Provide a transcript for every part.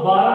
12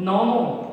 9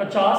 50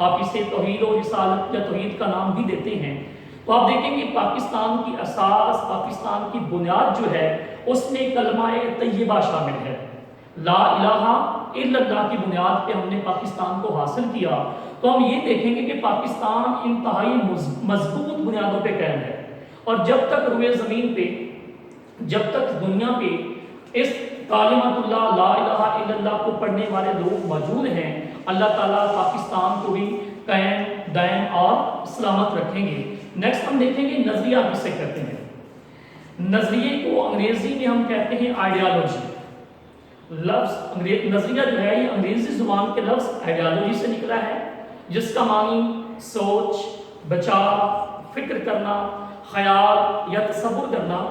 آپ اسے توحید و رسالت یا توحید کا نام بھی دیتے ہیں، تو آپ دیکھیں گے پاکستان کی اساس، پاکستان کی بنیاد جو ہے اس میں کلمہ طیبہ شامل ہے، لا الہ الا اللہ کی بنیاد پہ ہم نے پاکستان کو حاصل کیا۔ تو ہم یہ دیکھیں گے کہ پاکستان انتہائی مضبوط بنیادوں پہ قائم ہے، اور جب تک روئے زمین پہ، جب تک دنیا پہ اس کلمۃ اللہ لا الہ الا اللہ کو پڑھنے والے لوگ موجود ہیں، اللہ تعالیٰ پاکستان کو بھی قائم دائم اور سلامت رکھیں گے۔ نیکسٹ ہم دیکھیں گے نظریہ کسے کہتے ہیں۔ نظریے کو انگریزی میں ہم کہتے ہیں آئیڈیالوجی۔ لفظ نظریہ جو ہے یہ انگریزی زبان کے لفظ آئیڈیالوجی سے نکلا ہے، جس کا معنی سوچ، بچاؤ، فکر کرنا، خیال یا تصور کرنا۔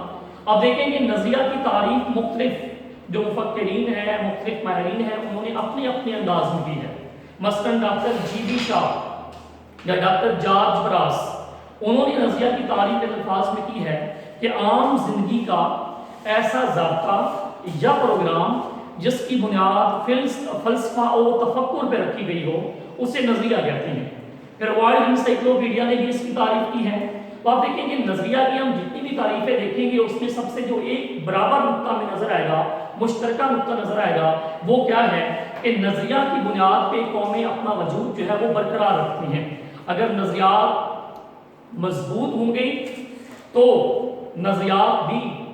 اب دیکھیں گے نظریہ کی تعریف مختلف جو مفکرین ہیں، مختلف ماہرین ہیں، انہوں نے اپنے اپنے انداز میں کی ہے۔ مثلاً ڈاکٹر جی بی شاہ یا ڈاکٹر جارج براس، انہوں نے نظریہ کی تعریف ان الفاظ میں کی ہے کہ عام زندگی کا ایسا ضابطہ یا پروگرام جس کی بنیاد فلسفہ و تفکر پہ رکھی گئی ہو اسے نظریہ کہتے ہیں۔ پھر ورلڈ انسائکلوپیڈیا نے بھی اس کی تعریف کی ہے۔ تو آپ دیکھیں گے نظریہ کی ہم جتنی بھی تعریفیں دیکھیں گے اس میں سب سے جو ایک برابر نقطہ میں نظر آئے گا، مشترکہ نقطہ نظر آئے گا، وہ کیا ہے کہ نظریہ کی بنیاد پہ قومیں اپنا وجود جو ہے وہ برقرار رکھتی ہیں۔ اگر نظریات مضبوط ہوں گے تو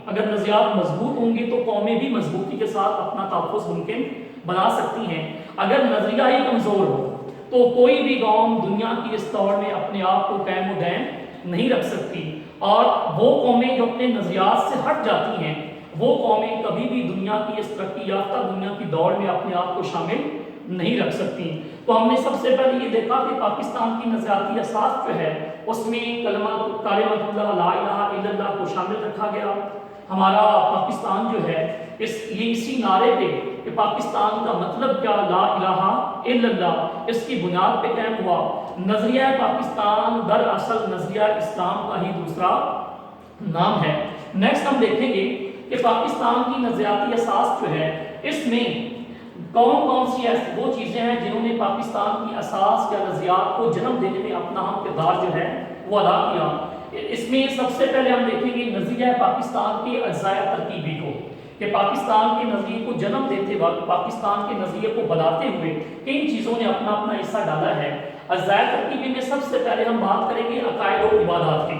اگر نظریات مضبوط ہوں گے تو قومیں بھی مضبوطی کے ساتھ اپنا تحفظ ممکن بنا سکتی ہیں۔ اگر نظریہ ہی کمزور ہو تو کوئی بھی قوم دنیا کی اس دور میں اپنے آپ کو قائم و دائم نہیں رکھ سکتی، اور وہ قومیں جو اپنے نظریات سے ہٹ جاتی ہیں وہ قومیں کبھی بھی دنیا کی اس ترقی یافتہ دنیا کی دوڑ میں اپنے آپ کو شامل نہیں رکھ سکتی۔ تو ہم نے سب سے پہلے یہ دیکھا کہ پاکستان کی نظریاتی اساس جو ہے اس میں کلمۃ اللہ لا الہ الا اللہ کو شامل رکھا گیا۔ ہمارا پاکستان جو ہے اسی نعرے پہ کہ پاکستان کا مطلب کیا، لا الہ الا اللہ، اس کی بنیاد پہ قائم ہوا۔ نظریہ پاکستان دراصل نظریہ اسلام کا ہی دوسرا نام ہے۔ نیکسٹ ہم دیکھیں گے کہ پاکستان کی نظریاتی اساس جو ہے اس میں کون کون سی ایسی وہ چیزیں ہیں جنہوں نے پاکستان کی اساس یا نظریات کو جنم دینے میں اپنا اہم کردار جو ہے وہ ادا کیا۔ اس میں سب سے پہلے ہم دیکھیں گے نظریہ پاکستان کے اجزاء ترکیبی کو، کہ پاکستان کے نظریے کو جنم دیتے وقت، پاکستان کے نظریے کو بناتے ہوئے کن چیزوں نے اپنا اپنا حصہ ڈالا ہے۔ اجزاء ترکیبی میں سب سے پہلے ہم بات کریں گے عقائد و عبادات کی۔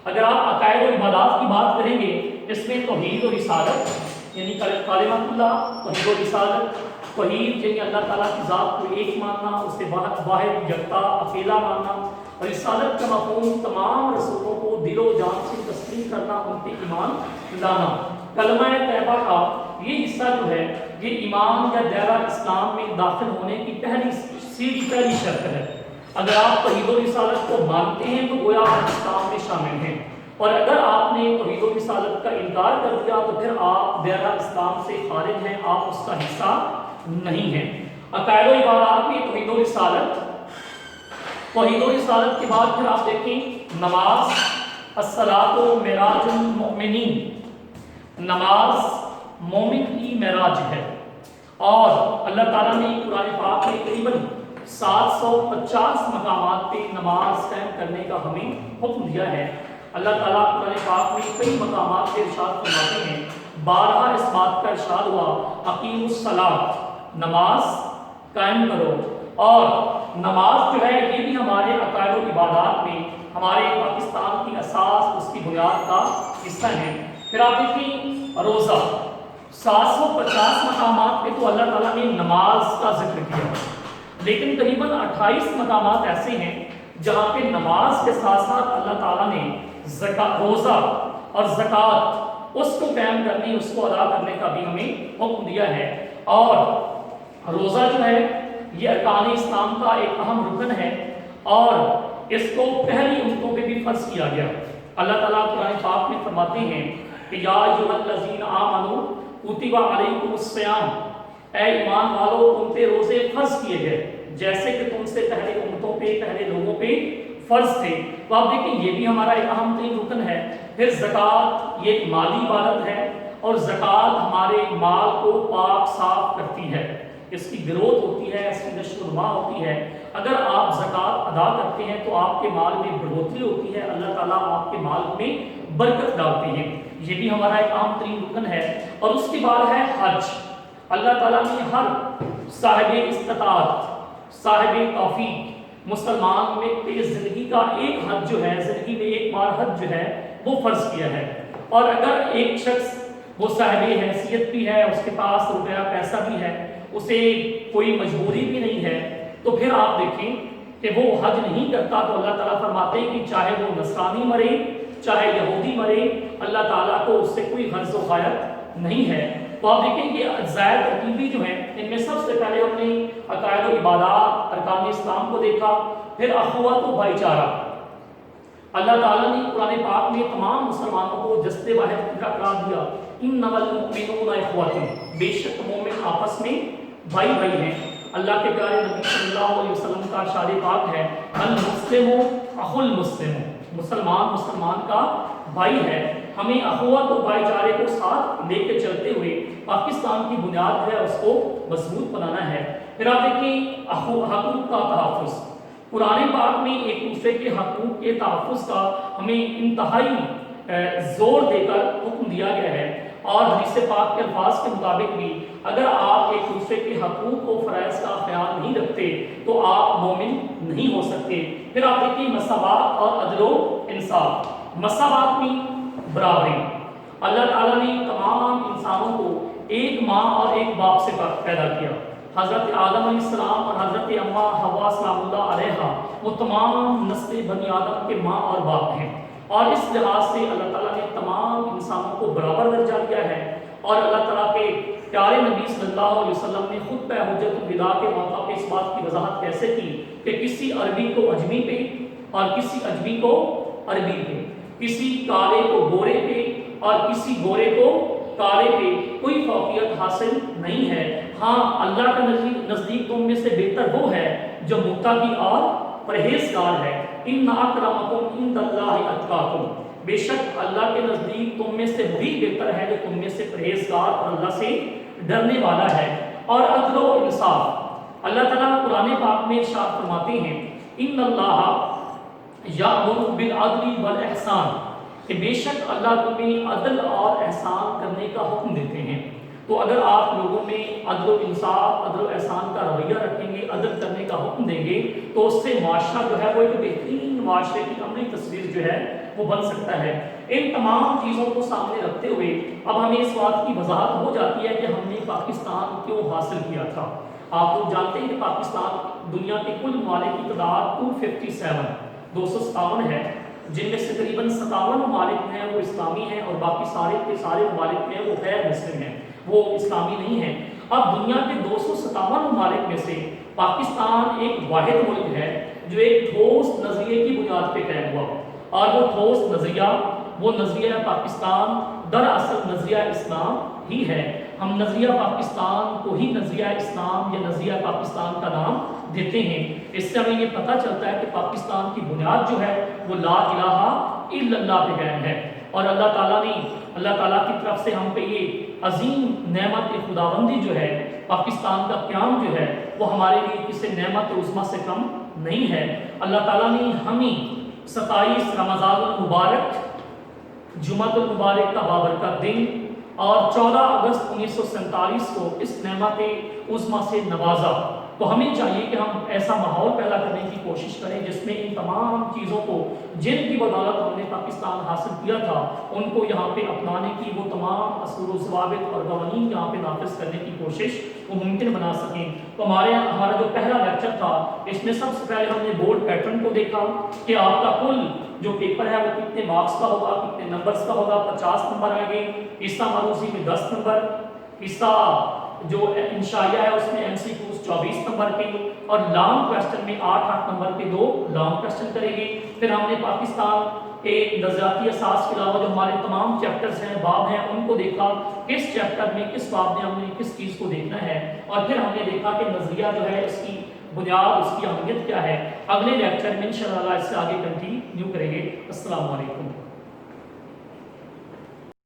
اگر آپ عقائد و عبادات کی بات کریں گے اس میں توحید و رسالت یعنی کلمۃ اللہ، توحید و رسالت، توحید یعنی اللہ تعالیٰ کی ذات کو ایک ماننا، اسے واحد یکتا اکیلا ماننا، اور رسالت کا مفہوم تمام رسولوں کو دل و جان سے تسلیم کرنا، ان پہ ایمان لانا۔ کلمہ طیبہ کا یہ حصہ جو ہے یہ ایمان یا دائرہ اسلام میں داخل ہونے کی پہلی شرط ہے۔ اگر آپ توحید و رسالت کو مانتے ہیں تو گویا آپ اسلام میں شامل ہیں، اور اگر آپ نے توحید و رسالت کا انکار کر دیا تو پھر آپ دائرہ اسلام سے خارج ہیں، آپ اس کا حصہ نہیں ہیں۔ عقائد و عبادات میں توحید و رسالت کے بعد پھر آپ دیکھیں نماز، الصلاۃ معراج المؤمنین، نماز مومن کی معراج ہے، اور اللہ تعالیٰ نے قرآن پاک میں تقریباً 750 مقامات پہ نماز قائم کرنے کا ہمیں حکم دیا ہے۔ اللہ تعالیٰ قرآن پاک میں کئی مقامات پہ ارشاد فرماتے ہیں، بارہا اس بات کا ارشاد ہوا اقیموا الصلاۃ، نماز قائم کرو۔ اور نماز جو ہے یہ بھی ہمارے عقائد و عبادات میں ہمارے پاکستان کی اساس، اس کی بنیاد کا حصہ ہے۔ پھر آپ دیکھیں روزہ، 750 مقامات پہ تو اللہ تعالیٰ نے نماز کا ذکر کیا، لیکن تقریباً 28 مقامات ایسے ہیں جہاں پہ نماز کے ساتھ ساتھ اللہ تعالیٰ نے روزہ اور زکوٰۃ اس کو قائم کرنے، اس کو ادا کرنے کا بھی ہمیں حکم دیا ہے۔ اور روزہ جو ہے یہ ارکان اسلام کا ایک اہم رکن ہے، اور اس کو پہلی امتوں پہ بھی فرض کیا گیا۔ اللہ تعالیٰ قرآن پاک میں فرماتے ہیں کہ یا ایھا الذین آمنوا کتب علیکم الصیام، اے ایمان والو تم پہ روزے فرض کیے گئے جیسے کہ تم سے پہلے امتوں پہ، پہلے لوگوں پہ فرض تھے۔ تو آپ دیکھیں یہ بھی ہمارا ایک اہم ترین رکن ہے۔ پھر زکوٰۃ یہ ایک مالی عبادت ہے، اور زکوٰۃ ہمارے مال کو پاک صاف کرتی ہے۔ اس کی گروتھ ہوتی ہے، اس کی نشو و نما ہوتی ہے۔ اگر آپ زکوٰۃ ادا کرتے ہیں تو آپ کے مال میں بڑھوتری ہوتی ہے، اللہ تعالیٰ آپ کے مال میں برکت ڈالتے ہیں۔ یہ بھی ہمارا ایک اہم ترین رکن ہے۔ اور اس کے بعد ہے حج۔ اللہ تعالیٰ نے ہر صاحب استطاعت، صاحب توفیق مسلمان میں پہ زندگی کا ایک حج جو ہے، زندگی میں ایک بار حج جو ہے وہ فرض کیا ہے۔ اور اگر ایک شخص وہ صاحب حیثیت بھی ہے، اس کے پاس روپیہ پیسہ بھی ہے، اسے کوئی مجبوری بھی نہیں ہے، تو پھر آپ دیکھیں کہ وہ حج نہیں کرتا تو اللہ تعالیٰ فرماتے ہیں کہ چاہے وہ نصرانی مرے، چاہے یہودی مرے، اللہ تعالیٰ کو اس سے کوئی غرض و غایت نہیں ہے۔ تو آپ دیکھیں کہ اجزائے ترکیبی جو ہیں، ان میں سب سے پہلے ہم نے عقائد و عبادات، ارکان اسلام کو دیکھا، پھر اخوت و بھائی چارہ۔ اللہ تعالیٰ نے قرآن پاک میں تمام مسلمانوں کو جسد واحد کا قرار دیا، انما المؤمنون اخوۃ، بے شک مومن آپس میں بھائی بھائی ہیں۔ اللہ کے پیارے نبی صلی اللہ علیہ وسلم کا ارشاد پاک ہے، المسلم اخو المسلم، مسلمان مسلمان کا بھائی ہے۔ ہمیں اخوت و بھائی چارے کو ساتھ لے کے چلتے ہوئے پاکستان کی بنیاد جو ہے اس کو مضبوط بنانا ہے۔ پھر آپ دیکھیں حقوق کا تحفظ، قرآن پاک میں ایک دوسرے کے حقوق کے تحفظ کا ہمیں انتہائی زور دے کر حکم دیا گیا ہے، اور حدیث پاک کے الفاظ کے مطابق بھی اگر آپ ایک دوسرے کے حقوق و فرائض کا خیال نہیں رکھتے تو آپ مومن نہیں ہو سکتے۔ پھر آپ دیکھیں مساوات اور عدل و انصاف، مساوات میں برابری۔ اللہ تعالیٰ نے تمام انسانوں کو ایک ماں اور ایک باپ سے پیدا کیا۔ حضرت آدم علیہ السلام اور حضرت اماں حوا سلام اللہ علیہا وہ تمام نسل بنی آدم کے ماں اور باپ ہیں، اور اس لحاظ سے اللہ تعالیٰ نے تمام انسانوں کو برابر درجہ دیا ہے۔ اور اللہ تعالیٰ کے پیارے نبی صلی اللہ علیہ وسلم نے خطبہ حجۃ الوداع کے موقع پہ اس بات کی وضاحت کیسے کی کہ کسی عربی کو عجمی پہ اور کسی عجمی کو عربی پہ، کسی کالے کو گورے پہ اور کسی گورے کو کالے پہ کوئی فوقیت حاصل نہیں ہے۔ ہاں اللہ کا نزدیک تم میں سے بہتر وہ ہے جو متقی اور پرہیزگار ہے۔ ان اکرمکم عند اللہ اتقاکم، بے شک اللہ کے نزدیک تم میں سے وہی بہتر ہے جو تم میں سے پرہیزگار اور اللہ سے ڈرنے والا ہے۔ اور عدل و انصاف، اللہ تعالیٰ قرآن پاک میں ارشاد فرماتے ہیں، ان اللہ یأمر بالعدل والاحسان، کہ بے شک اللہ تمہیں عدل اور احسان کرنے کا حکم دیتے ہیں۔ تو اگر آپ لوگوں میں عدل و انصاف، عدل و احسان کا رویہ رکھیں گے، عدل کرنے کا حکم دیں گے، تو اس سے معاشرہ جو ہے وہ ایک بہترین معاشرے کی عملی تصویر جو ہے وہ بن سکتا ہے۔ ان تمام چیزوں کو سامنے رکھتے ہوئے اب ہمیں اس بات کی وضاحت ہو جاتی ہے کہ ہم نے پاکستان کیوں حاصل کیا تھا۔ آپ لوگ جانتے ہیں کہ پاکستان دنیا کے کل ممالک کی تعداد 257 ہے، جن میں سے تقریباً 57 ممالک ہیں وہ اسلامی ہیں، اور باقی سارے کے سارے ممالک میں وہ غیر مسلم ہیں، وہ اسلامی نہیں ہیں۔ اب دنیا کے 257 ممالک میں سے پاکستان ایک واحد ملک ہے جو ایک ٹھوس نظریے کی بنیاد پہ قائم ہوا، اور وہ ٹھوس نظریہ، وہ نظریہ پاکستان دراصل نظریہ اسلام ہی ہے۔ ہم نظریہ پاکستان کو ہی نظریہ اسلام یا نظریہ پاکستان کا نام دیتے ہیں۔ اس سے ہمیں یہ پتہ چلتا ہے کہ پاکستان کی بنیاد جو ہے وہ لا الہ الا اللہ پہ قائم ہے، اور اللہ تعالیٰ کی طرف سے ہم پہ یہ عظیم نعمت خداوندی جو ہے، پاکستان کا قیام جو ہے وہ ہمارے لیے کسی نعمت عظمیٰ سے کم نہیں ہے۔ اللہ تعالیٰ نے ہمیں 27 رمضان المبارک، جمعۃ المبارک کا بابرکت دن، اور 14 اگست 1947 کو اس نعمت عظمیٰ سے نوازا۔ تو ہمیں چاہیے کہ ہم ایسا ماحول پیدا کرنے کی کوشش کریں جس میں ان تمام چیزوں کو جن کی بدولت ہم نے پاکستان حاصل کیا تھا ان کو یہاں پہ اپنانے کی وہ تمام اصول و ضوابط اور قوانین یہاں پہ نافذ کرنے کی کوشش وہ ممکن بنا سکیں۔ تو ہمارا جو پہلا لیکچر تھا اس میں سب سے پہلے ہم نے بورڈ پیٹرن کو دیکھا کہ آپ کا کل جو پیپر ہے وہ کتنے مارکس کا ہوگا، کتنے نمبرز کا ہوگا۔ 50 نمبر آئیں گے، حصہ معروضی میں 10 نمبر، حصہ جو انشائیہ ہے اس میں MCQs 24 نمبر کے، اور لانگ کویسچن میں 8 نمبر کے 2 لانگ کویسچن کریں گے۔ پھر ہم نے پاکستان کے نظریاتی اساس کے علاوہ جو ہمارے تمام چیپٹرز ہیں، باب ہیں، ان کو دیکھا، کس چیپٹر میں کس باب میں ہم نے کس چیز کو دیکھنا ہے، اور پھر ہم نے دیکھا کہ نظریہ جو ہے اس کی بنیاد، اس کی اہمیت کیا ہے۔ اگلے لیکچر میں انشاءاللہ اس سے آگے کنٹینیو کریں گے۔ السلام علیکم۔